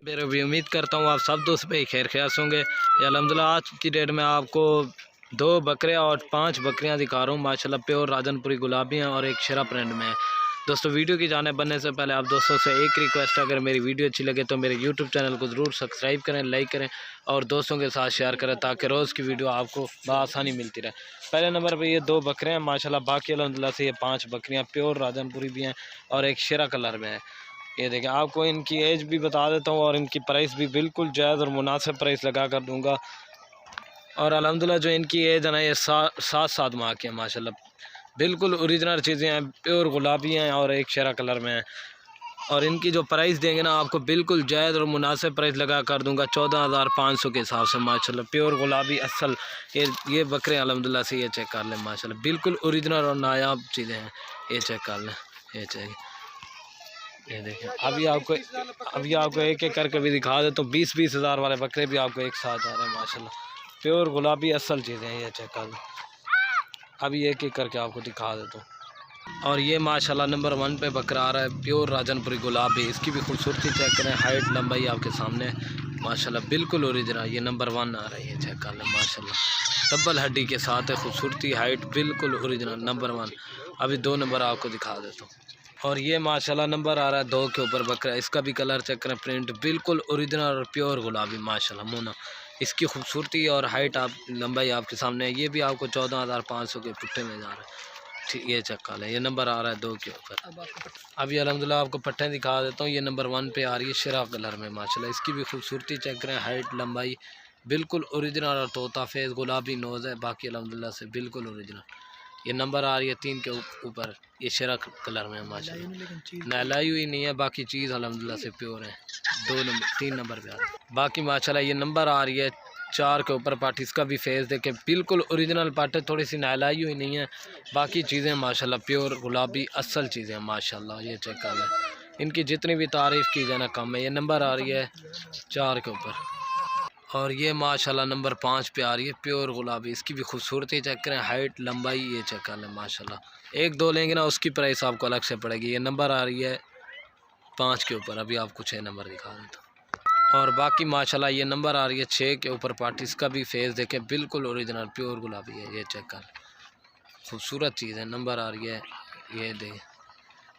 मेरे भी उम्मीद करता हूँ आप सब दोस्त पे खैर ख्यास होंगे। अल्हम्दुलिल्लाह आज की डेट में आपको 2 बकरियाँ और 5 बकरियाँ दिखा रहा हूँ माशाल्लाह प्योर राजनपुरी गुलाबी हैं और एक शेरा प्रिंट में है। दोस्तों वीडियो की जाने बनने से पहले आप दोस्तों से एक रिक्वेस्ट है, अगर मेरी वीडियो अच्छी लगे तो मेरे यूट्यूब चैनल को ज़रूर सब्सक्राइब करें, लाइक करें और दोस्तों के साथ शेयर करें ताकि रोज़ की वीडियो आपको बआसानी मिलती रहे। पहले नंबर पर ये 2 बकरियाँ हैं माशाल्लाह, बाकी अल्हम्दुलिल्लाह से ये 5 बकरियाँ प्योर राजनपुरी भी हैं और एक शेरा कलर में है। ये देखें, आपको इनकी एज भी बता देता हूँ और इनकी प्राइस भी बिल्कुल जायज़ और मुनासिब प्राइस लगा कर दूँगा। और अल्हम्दुलिल्लाह जो इनकी एज है ना ये 7 माह की है माशाल्लाह, बिल्कुल ओरिजिनल चीज़ें हैं, प्योर गुलाबी हैं और एक शेरा कलर में है। और इनकी जो प्राइस देंगे ना आपको बिल्कुल जायज़ और मुनासिब प्राइस लगा कर दूँगा 14,500 के हिसाब से माशाल्लाह, प्योर गुलाबी असल। ये बकरे अल्हम्दुलिल्लाह से ये चेक कर लें माशाल्लाह, बिल्कुल ओरिजिनल और नायाब चीज़ें हैं। ये चेक कर लें, ये चाहिए, ये देखें। अभी आपको एक एक करके भी दिखा दे तो 20-20 हज़ार वाले बकरे भी आपको एक साथ आ रहे हैं माशाल्लाह, प्योर गुलाबी असल चीज़ें हैं। ये चेक कर लो, अभी एक एक करके आपको दिखा देता हूँ। और ये माशाल्लाह नंबर 1 पे बकरा आ रहा है प्योर राजनपुरी गुलाबी, इसकी भी खूबसूरती चेक करें, हाइट लंबाई आपके सामने माशाल्लाह बिल्कुल ओरिजिनल। ये नंबर 1 आ रहा है, ये चेक कर लें माशाल्लाह, डबल हड्डी के साथ है, खूबसूरती हाइट बिल्कुल ओरिजिनल नंबर 1। अभी 2 नंबर आपको दिखा देता हूँ। और ये माशाल्लाह नंबर आ रहा है 2 के ऊपर बकरा, इसका भी कलर चेक करें, प्रिंट बिल्कुल ओरिजिनल और प्योर गुलाबी माशाल्लाह मोना। इसकी खूबसूरती और हाइट आप लंबाई आपके सामने है। ये भी आपको 14,500 के पुट्टे में जा रहा है। ठीक, ये चेक कर लें, ये नंबर आ रहा है 2 के ऊपर। अभी अल्हम्दुलिल्लाह आपको पट्टे दिखा देता हूँ। ये नंबर 1 पे आ रही है शेरा कलर में माशाल्लाह, इसकी भी खूबसूरती चेक करें, हाइट लंबाई बिल्कुल ओरिजिनल और तोता फेस गुलाबी नोज़ है, बाकी अल्हम्दुलिल्लाह से बिल्कुल ओरिजिनल। ये नंबर आ रही है 3 के ऊपर, ये शेरा कलर में माशाल्लाह, नहलाई हुई नहीं है, बाकी चीज़ अल्हम्दुलिल्लाह से प्योर है। 3 नंबर पे आ रही है। बाकी माशाल्लाह ये नंबर आ रही है 4 के ऊपर पार्ट, इसका भी फेस देखे बिल्कुल ओरिजिनल पार्ट है, थोड़ी सी नहलाई हुई नहीं है, बाकी चीज़ें माशाल्लाह प्योर गुलाबी असल चीज़ें माशाल्लाह। ये चेक कर लें, इनकी जितनी भी तारीफ़ की जाए ना कम है। ये नंबर आ रही है 4 के ऊपर। और ये माशाल्लाह नंबर 5 पे आ रही है प्योर गुलाबी, इसकी भी खूबसूरती चेक करें, हाइट लंबाई ये चेक कर लें माशाल्लाह। 1-2 लेंगे ना उसकी प्राइस आपको अलग से पड़ेगी। ये नंबर आ रही है 5 के ऊपर, अभी आपको 6 नंबर दिखा देता हूँ। और बाकी माशाल्लाह ये नंबर आ रही है 6 के ऊपर पार्ट, इसका भी फेस देखें बिल्कुल ओरिजिनल प्योर गुलाबी है। ये चेक कर, खूबसूरत चीज़ है। नंबर आ रही है, ये देखें,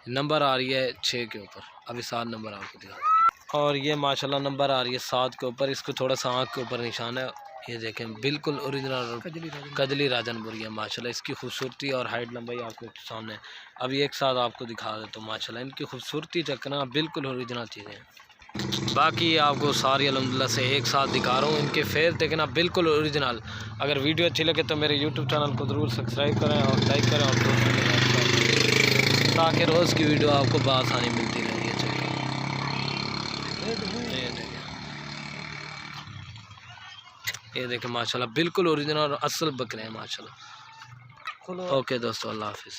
नंबर आ रही है 6 के ऊपर, अभी 7 नंबर आपको दिखा दें। और ये माशाल्लाह नंबर आ रही है 7 के ऊपर, इसको थोड़ा सा आँख के ऊपर निशान है। ये देखें बिल्कुल ओरिजिनल कजली राजनपुरी है माशाल्लाह, इसकी खूबसूरती और हाइट लंबाई आपके सामने। अभी एक साथ आपको दिखा देता हूँ माशाल्लाह, इनकी खूबसूरती चकना बिल्कुल ओरिजिनल चीज़ें हैं। बाकी आपको सारी अल्हम्दुलिल्लाह से एक साथ दिखा रहा हूँ, इनके फेस देखना बिल्कुल ओरिजिनल। अगर वीडियो अच्छी लगे तो मेरे यूट्यूब चैनल को ज़रूर सब्सक्राइब करें और लाइक करें और दोस्तों के साथ शेयर करें ताकि रोज़ की वीडियो आपको बआसानी मिलती रहे। ये देखें माशाल्लाह बिल्कुल ओरिजिनल और असल बकरे हैं माशाल्लाह। ओके दोस्तों, अल्लाह हाफिज़।